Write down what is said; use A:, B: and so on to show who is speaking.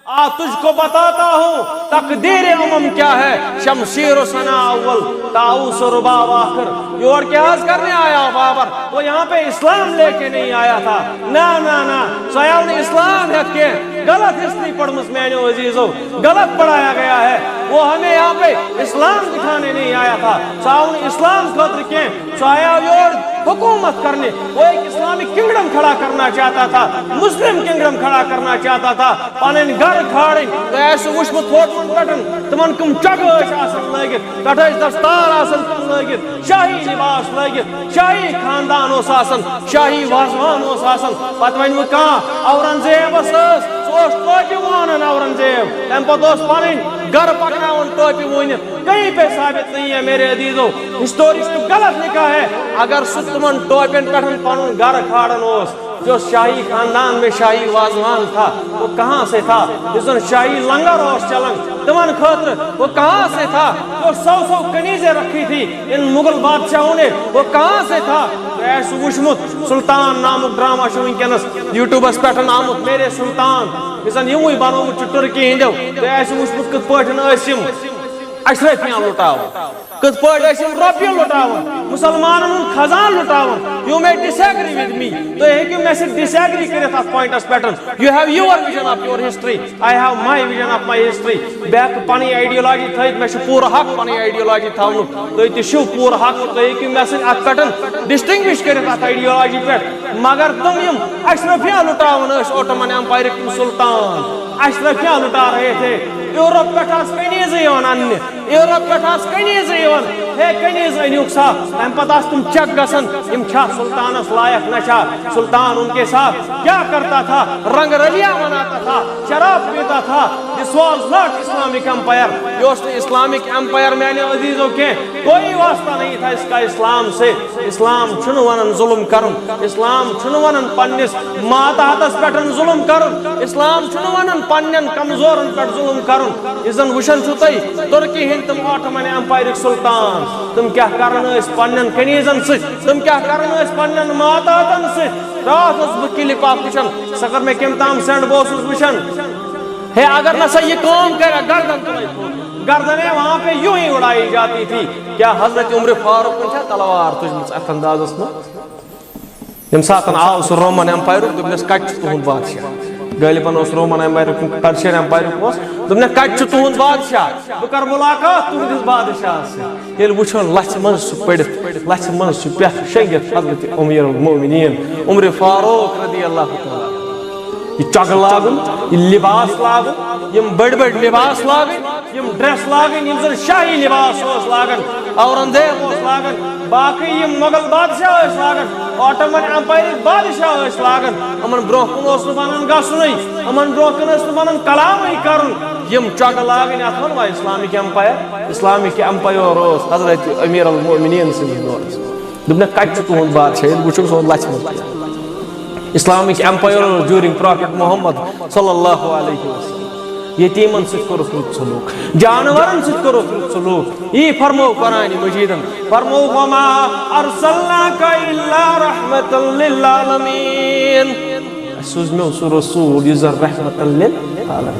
A: تجھ کو بتاتا ہوں تقدیر امم کیا ہے، شمشیر و ثنا اول طاؤس و رباب آخر. یہ اور کیا عرض کرنے آیا بابر؟ وہ یہاں پہ اسلام لے کے نہیں آیا تھا. نا سیال نے اسلام ہے کہ غلط اس لیے پڑھمس میانو عزیزو، غلط پڑھایا گیا ہے. وہ ہمیں یہاں پہ اسلام دکھانے نہیں آیا تھا. ساؤن اسلام خاطر کے سایا اور حکومت کرنے، وہ ایک اسلامک کنگڈم کھڑا کرنا چاہتا تھا، مسلم کنگڈم کھڑا کرنا چاہتا تھا. پنن گھر کھاڑن تو ایسے وچمت فوٹون پٹن تمن کم چگ آسن لگت، تٹ دستار آسن لگت، شاہی لباس لگت، شاہی خاندان اس آسن، شاہی وازوان اس آسن. پتہ ون اورنگزیبس ٹوپی وانن اورنگزیب، تم پتہ پنن گھر پکناون ٹوپی ونت. کہیں پہ ثابت نہیں ہے میرے عزیزو. ہسٹورسٹ غلط لکھا ہے. اگر سہ تمن ٹوپین پہ پن گھر کھاڑن جو شاہی خاندان میں شاہی وازوان تھا وہ کہاں سے تھا؟ جس دن شاہی لنگر چلن تمن خاطر وہ کہاں سے تھا؟ جو 100 کنیزیں رکھی تھی ان مغل بادشاہوں نے وہ کہاں سے تھا؟ ایس وشمت سلطان نامک ڈرامہ ونکس یوٹیوبس پہ آمت میرے سلطان یسن یہ بنوت ٹرکی ہندو. ایس وشمت کت پہ اشرفیاں لٹاون، کت پہ روپیہ لٹاون، مسلمانن خزان لٹاون. You may disagree with me. تُہۍ ہیٚکِو مےٚ سۭتۍ disagree کٔرِتھ اَتھ پویِنٹس پٮ۪ٹھ. You have your vision of your history. I have my vision of my history. بہٕ ہیٚکہٕ پنٕنۍ آیڈیالوجی تھٲیِتھ، مےٚ چھُ پوٗرٕ حق پنٕنۍ آیڈیالوجی تھاونُک. تُہۍ تہِ چھِو پوٗرٕ حق، تُہۍ ہیٚکِو مےٚ سۭتۍ اَتھ پٮ۪ٹھ ڈسٹنگوش کٔرِتھ اَتھ آیڈیالوجی پٮ۪ٹھ. مگر تِم یِم اشرفیاں لٹاون ٲسۍ اوٹمن ایمپایرٕکۍ تِم سلطان اشرفیاں لٹا رہے تھے. یورپ پٮ۪ٹھ آسہٕ کنیٖزٕ یِوان اَننہِ، یورپ پٮ۪ٹھ آسہٕ کنیٖزٕ یِوان. ہے کنیٖز أنِوُکھ سا، تَمہِ پتہٕ آسہٕ تِم چیک گژھان یِم چھا سلطانس لائق نہ چھا. سلطان ان کے ساتھ کیا کرتا تھا؟ رنگ رلیاں مناتا تھا، شراب پیتا تھا. This was not Islamic empire. یہ اس اسلامک امپائر میانے عزیزوں کے کوئی واسطہ نہیں تھا اس کا اسلام سے. اسلام چھنو ونن ظلم کرن، اسلام چھنو ونن پننس ماتحتس پٹن ظلم کرن، اسلام چھنو ونن پنن کمزورن پٹ ظلم کرن. ازن وشن چھو تئی ترکی ہند تم آٹمن امپائرک سلطان تم کیا کرن اس پنن کنیزن سے، تم کیا کرن اس پنن ماتحتن سے. رات اس کلپ آپ وچن سگر میں کم تام سینڈ بوس وچن ہے. اگر نہ سا یہ کام کرے گردنیں وہاں پہ یوں ہی اڑائی جاتی تھی. کیا حضرت عمر فاروق نے تلوار تجھ ات اندازس میں یم ساتن آو سہ رومن ایمپائرک دس کٹ تہد بادشاہ غالباً اس رومن ایمپائرک پرشین ایمپائرک دن کت تہد بادشاہ بہ کر ملاقات تہندس بادشاہ یل وچھو لچھ من سہ پڑھت لچھ من سہ پھ شنگت حضرت امیر المومنین عمر فاروق رضی اللہ تعالی. یہ چگ لاگن، یہ لباس لاگن، یم بڑ بڑ لباس login, M dress login M زن شاہی لباس لاگن، اورنگزیب لاگن، باقی یم مغل بادشاہ لاگن، آٹمن امپائر بادشاہ لاگن. امن برو کن بنان گھنی، امن برو کن بنان کلام کرن. یم چگ لاگن ات ون اسلامک امپائر. اسلامک امپائر حضرت امیر المومنین سندس دورس. دپن کت تہد بادشاہ وچھو سو لچھ من اسلامک امپائر ڈیورنگ پروفیٹ محمد صلی اللہ علیہ وسلم. یتیمن ست کورک رت سلوک، جانورن ست کورک رت سلوک. یہ فرمو قرآن مجیدن، فرمو وما ارسلناک الا رحمۃ للعالمین. سوزمو سو رسول یزر رحمۃ للعالمین.